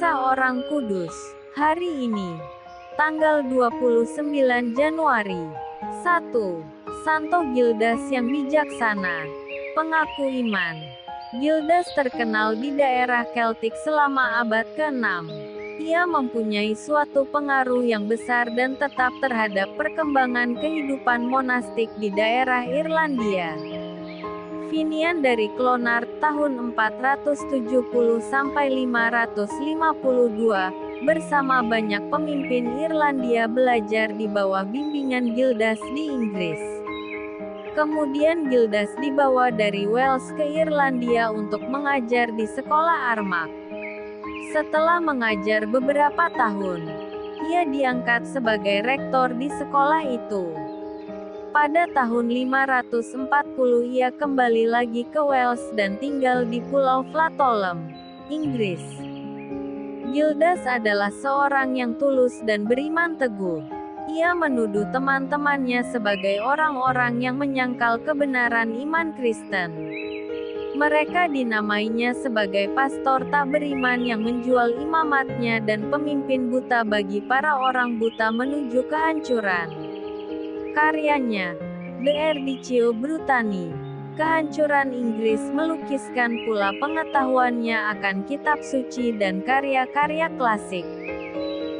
Kisah Orang Kudus. Hari ini, tanggal 29 Januari. 1. Santo Gildas yang bijaksana. Pengaku iman. Gildas terkenal di daerah Keltik selama abad ke-6. Ia mempunyai suatu pengaruh yang besar dan tetap terhadap perkembangan kehidupan monastik di daerah Irlandia. Finian dari Clonard tahun 470–552, bersama banyak pemimpin Irlandia belajar di bawah bimbingan Gildas di Inggris. Kemudian Gildas dibawa dari Wales ke Irlandia untuk mengajar di sekolah Armagh. Setelah mengajar beberapa tahun, ia diangkat sebagai rektor di sekolah itu. Pada tahun 540 ia kembali lagi ke Wales dan tinggal di Pulau Flatholm, Inggris. Gildas adalah seorang yang tulus dan beriman teguh. Ia menuduh teman-temannya sebagai orang-orang yang menyangkal kebenaran iman Kristen. Mereka dinamainya sebagai pastor tak beriman yang menjual imamatnya dan pemimpin buta bagi para orang buta menuju kehancuran. Karyanya, De Eruditio Britanniae, kehancuran Inggris, melukiskan pula pengetahuannya akan kitab suci dan karya-karya klasik.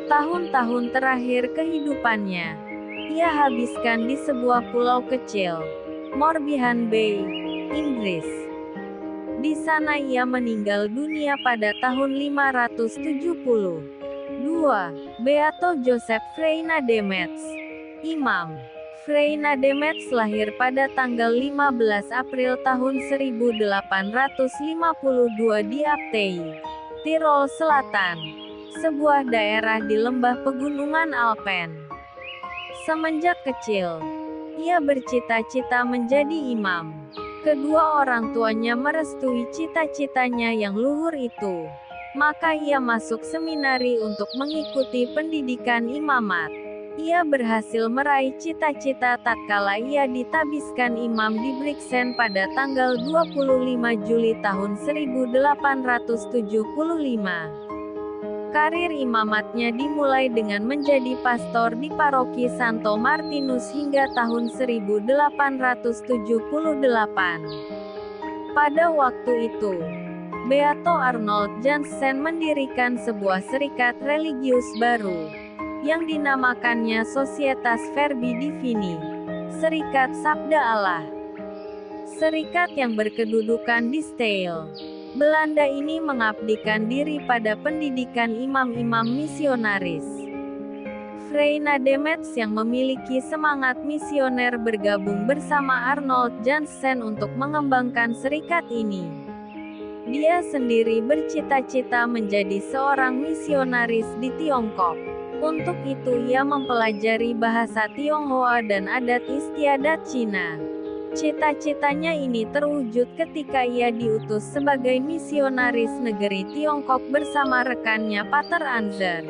Tahun-tahun terakhir kehidupannya, ia habiskan di sebuah pulau kecil, Morbihan Bay, Inggris. Di sana ia meninggal dunia pada tahun 570. 2. Beato Joseph Freina de Metz, Imam. Freina de Metz lahir pada tanggal 15 April tahun 1852 di Abtei, Tirol Selatan, sebuah daerah di lembah pegunungan Alpen. Semenjak kecil, ia bercita-cita menjadi imam. Kedua orang tuanya merestui cita-citanya yang luhur itu. Maka ia masuk seminari untuk mengikuti pendidikan imamat. Ia berhasil meraih cita-cita tatkala ia ditabiskan imam di Brixen pada tanggal 25 Juli tahun 1875. Karir imamatnya dimulai dengan menjadi pastor di paroki Santo Martinus hingga tahun 1878. Pada waktu itu, Beato Arnold Jansen mendirikan sebuah serikat religius baru yang dinamakannya Societas Verbi Divini, Serikat Sabda Allah. Serikat yang berkedudukan di Steyl, Belanda ini mengabdikan diri pada pendidikan imam-imam misionaris. Freina de Metz yang memiliki semangat misioner bergabung bersama Arnold Jansen untuk mengembangkan serikat ini. Dia sendiri bercita-cita menjadi seorang misionaris di Tiongkok. Untuk itu ia mempelajari bahasa Tionghoa dan adat istiadat Cina. Cita-citanya ini terwujud ketika ia diutus sebagai misionaris negeri Tiongkok bersama rekannya Pater Anzer.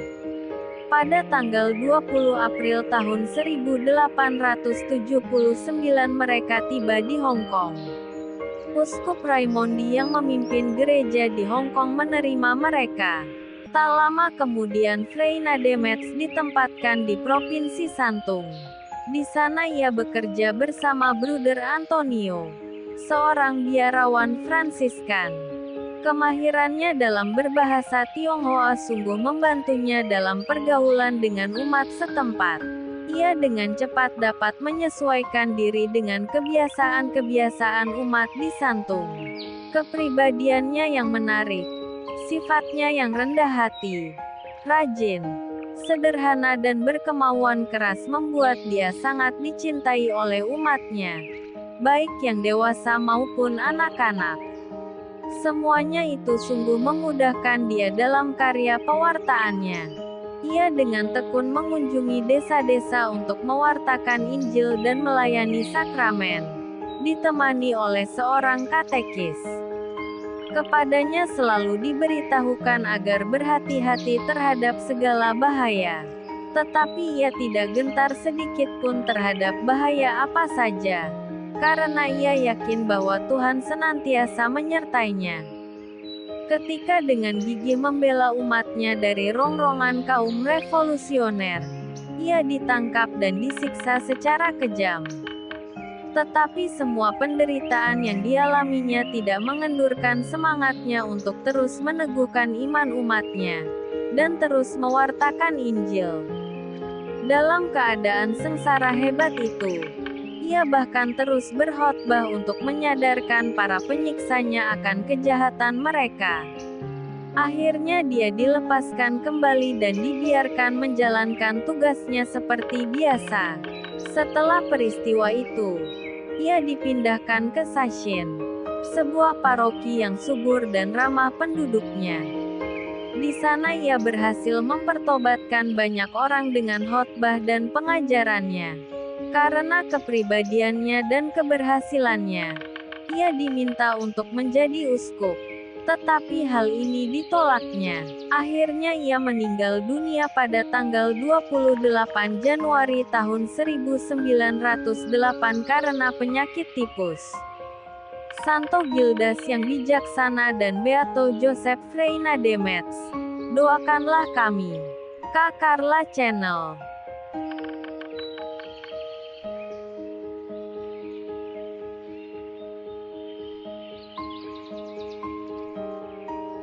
Pada tanggal 20 April tahun 1879 mereka tiba di Hong Kong. Uskup Raimondi yang memimpin gereja di Hong Kong menerima mereka. Tak lama kemudian Freina de Metz ditempatkan di Provinsi Santung. Di sana ia bekerja bersama Bruder Antonio, seorang biarawan Fransiskan. Kemahirannya dalam berbahasa Tionghoa sungguh membantunya dalam pergaulan dengan umat setempat. Ia dengan cepat dapat menyesuaikan diri dengan kebiasaan-kebiasaan umat di Santung. Kepribadiannya yang menarik, sifatnya yang rendah hati, rajin, sederhana dan berkemauan keras membuat dia sangat dicintai oleh umatnya, baik yang dewasa maupun anak-anak. Semuanya itu sungguh memudahkan dia dalam karya pewartaannya. Ia dengan tekun mengunjungi desa-desa untuk mewartakan Injil dan melayani sakramen, ditemani oleh seorang katekis. Kepadanya selalu diberitahukan agar berhati-hati terhadap segala bahaya. Tetapi ia tidak gentar sedikit pun terhadap bahaya apa saja, karena ia yakin bahwa Tuhan senantiasa menyertainya. ketika dengan gigih membela umatnya dari rongrongan kaum revolusioner. Ia ditangkap dan disiksa secara kejam. Tetapi semua penderitaan yang dialaminya tidak mengendurkan semangatnya untuk terus meneguhkan iman umatnya, dan terus mewartakan Injil. Dalam keadaan sengsara hebat itu, ia bahkan terus berkhotbah untuk menyadarkan para penyiksanya akan kejahatan mereka. Akhirnya dia dilepaskan kembali dan dibiarkan menjalankan tugasnya seperti biasa. Setelah peristiwa itu, ia dipindahkan ke Sachsen, sebuah paroki yang subur dan ramah penduduknya. Di sana ia berhasil mempertobatkan banyak orang dengan khotbah dan pengajarannya. Karena kepribadiannya dan keberhasilannya, ia diminta untuk menjadi uskup. Tetapi hal ini ditolaknya. Akhirnya ia meninggal dunia pada tanggal 28 Januari tahun 1908 karena penyakit tipus. Santo Gildas yang bijaksana dan Beato Joseph Reina de Metz, doakanlah kami. Kak Carla Channel.